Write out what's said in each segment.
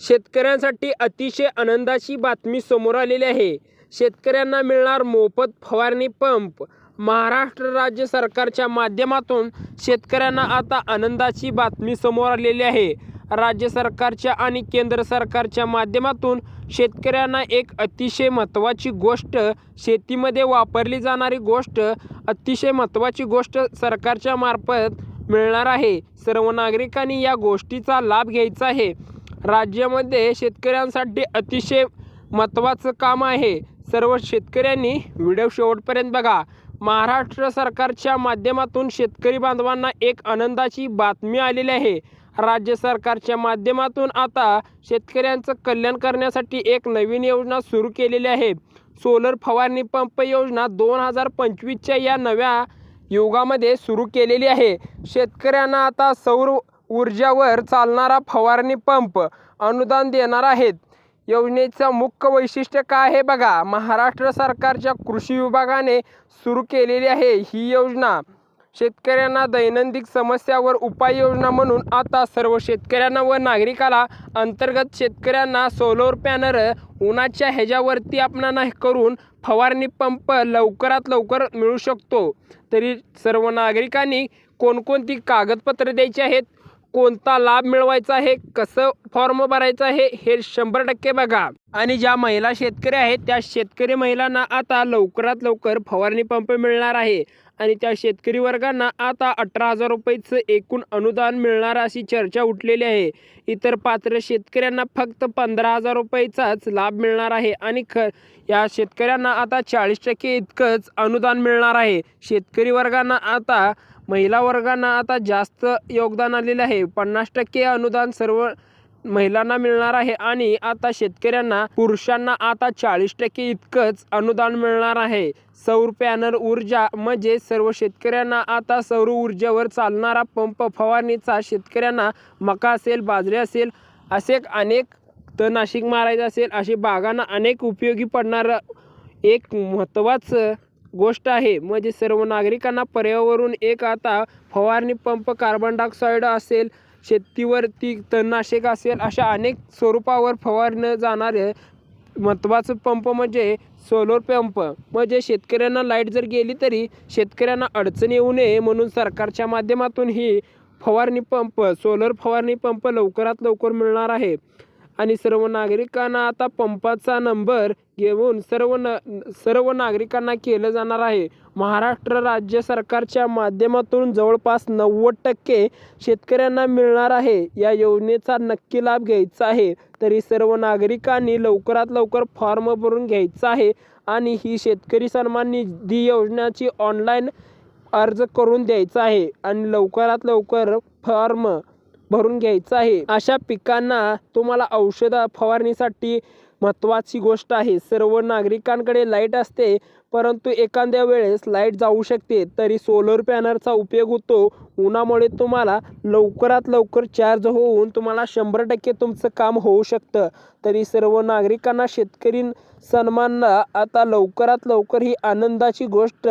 शेतकऱ्यांसाठी अतिशय आनंदाची बातमी समोर आलेली आहे। शेतकऱ्यांना मिळणार मोफत फवारणी पंप। महाराष्ट्र राज्य सरकारच्या माध्यमातून शेतकऱ्यांना आता आनंदाची बातमी समोर आलेली आहे। राज्य सरकारच्या आणि केंद्र सरकारच्या माध्यमातून शेतकऱ्यांना एक अतिशय महत्त्वाची गोष्ट, शेतीमध्ये वापरली जाणारी गोष्ट, अतिशय महत्त्वाची गोष्ट सरकारच्या मार्फत मिळणार आहे। सर्व नागरिकांनी या गोष्टीचा लाभ घ्यायचा आहे। राज्यामध्ये शेतकऱ्यांसाठी अतिशय महत्त्वाचं काम आहे। सर्व शेतकऱ्यांनी व्हिडिओ शेवटपर्यंत बघा। महाराष्ट्र सरकारच्या माध्यमातून शेतकरी बांधवांना एक आनंदाची बातमी आलेली आहे। राज्य सरकारच्या माध्यमातून आता शेतकऱ्यांचं कल्याण करण्यासाठी एक नवीन योजना सुरू केलेली आहे। सोलर फवारणी पंप योजना 2025च्या या नव्या युगामध्ये सुरू केलेली आहे। शेतकऱ्यांना आता सौर ऊर्जावर चालणारा फवारणी पंप अनुदान देणार आहेत। योजनेचं मुख्य वैशिष्ट्य काय आहे बघा। महाराष्ट्र सरकारच्या कृषी विभागाने सुरू केलेली आहे ही योजना। शेतकऱ्यांना दैनंदिन समस्यावर उपाययोजना म्हणून आता सर्व शेतकऱ्यांना व नागरिकाला अंतर्गत शेतकऱ्यांना सोलर पॅनल उन्हाच्या ह्याच्यावरती आपणाला करून फवारणी पंप लवकरात लवकर मिळू शकतो। तरी सर्व नागरिकांनी कोणकोणती कागदपत्रे द्यायची आहेत, कोणता लाभ मिळवायचा आहे, कसं फॉर्म भरायचा आहे हे 100% बघा। आणि ज्या महिला शेतकरी आहेत त्या शेतकरी महिलांना आता लवकरात लवकर फवारणी पंप मिळणार आहे। आणि त्या शेतकरी वर्गांना आता 18,000 रुपयाचं एकूण अनुदान मिळणार अशी चर्चा उठलेली आहे। इतर पात्र शेतकऱ्यांना फक्त 15,000 रुपयाचाच लाभ मिळणार आहे। आणि या शेतकऱ्यांना आता 40% इतकंच अनुदान मिळणार आहे। शेतकरी वर्गांना आता, महिला वर्गांना आता जास्त योगदान आलेलं आहे। 50% अनुदान सर्व महिलांना मिळणार आहे। आणि आता शेतकऱ्यांना, पुरुषांना आता 40% इतकंच अनुदान मिळणार आहे। सौर पॅनल ऊर्जा म्हणजे सर्व शेतकऱ्यांना आता सौर ऊर्जेवर चालणारा पंप फवारणीचा, शेतकऱ्यांना मका असेल, बाजरी असेल, असे अनेक, तणनाशक मारायचं असेल, असे बागांना अनेक उपयोगी पडणारं एक महत्त्वाचं गोष्ट आहे। म्हणजे सर्व नागरिकांना पर्यावरण एक आता फवारणी पंप, कार्बन डायऑक्साईड असेल, शेतीवरती तणनाशक असेल, अशा अनेक स्वरूपावर फवारलं जाणारे महत्त्वाचं पंप म्हणजे सोलर पंप। म्हणजे शेतकऱ्यांना लाईट जर गेली तरी शेतकऱ्यांना अडचण येऊ नये म्हणून सरकारच्या माध्यमातून ही फवारणी पंप, सोलर फवारणी पंप लवकरात लवकर मिळणार आहे। आणि सर्व नागरिकांना आता पंपाचा नंबर घेऊन सर्व नागरिकांना केलं जाणार आहे। महाराष्ट्र राज्य सरकारच्या माध्यमातून जवळपास 90% शेतकऱ्यांना मिळणार आहे। या योजनेचा नक्की लाभ घ्यायचा आहे। तरी सर्व नागरिकांनी लवकरात लवकर फॉर्म भरून घ्यायचा आहे। आणि ही शेतकरी सन्मान निधी योजनेची ऑनलाईन अर्ज करून द्यायचा आहे। आणि लवकरात लवकर फॉर्म भरून घ्यायचं आहे। अशा पिकांना तुम्हाला औषध फवारणीसाठी महत्त्वाची गोष्ट आहे। सर्व नागरिकांकडे लाईट असते, परंतु एखाद्या वेळेस लाईट जाऊ शकते, तरी सोलर पॅनलचा उपयोग होतो। उन्हामुळे तुम्हाला लवकरात लवकर चार्ज होऊन तुम्हाला 100% तुमचं काम होऊ शकतं। तरी सर्व नागरिकांना शेतकरी सन्मानला आता लवकरात लवकर ही आनंदाची गोष्ट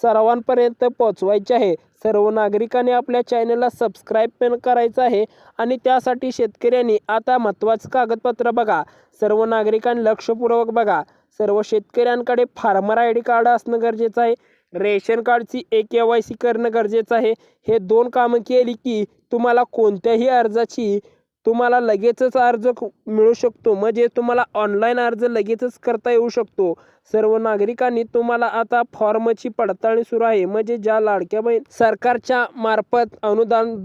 सर्वांपर्यंत पोहोचवायची आहे। सर्व नागरिकांनी आपल्या चॅनलला सबस्क्राईब पण करायचं आहे। आणि त्यासाठी शेतकऱ्यांनी आता महत्त्वाचं कागदपत्र बघा। सर्व नागरिकांनी लक्षपूर्वक बघा। सर्व शेतकऱ्यांकडे फार्मर ID कार्ड असणं गरजेचं आहे। रेशन कार्डची KYC करणं गरजेचं आहे। हे 2 कामं केली की तुम्हाला कोणत्याही अर्जाची तुम्हाला लगेचच अर्ज मिळू शकतो। म्हणजे तुम्हाला ऑनलाईन अर्ज लगेचच करता येऊ शकतो। सर्व नागरिकांनी तुम्हाला आता फॉर्मची पडताळणी सुरू आहे। म्हणजे ज्या लाडक्या बहीण सरकारच्या मार्फत अनुदान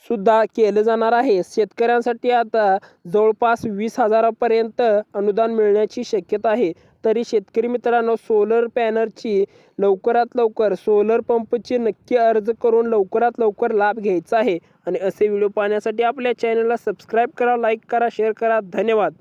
सुद्धा केलं जाणार आहे। शेतकऱ्यांसाठी आता जवळपास 20,000 पर्यंत अनुदान मिळण्याची शक्यता आहे। तरी शेतकरी मित्रांनो, सोलर पॅनलची लवकरात लवकर, सोलर पंपची नक्की अर्ज करून लवकरात लवकर लाभ घ्यायचा आहे। आणि असे व्हिडिओ पाहण्यासाठी आपल्या चॅनलला सबस्क्राईब करा, लाईक करा, शेअर करा। धन्यवाद।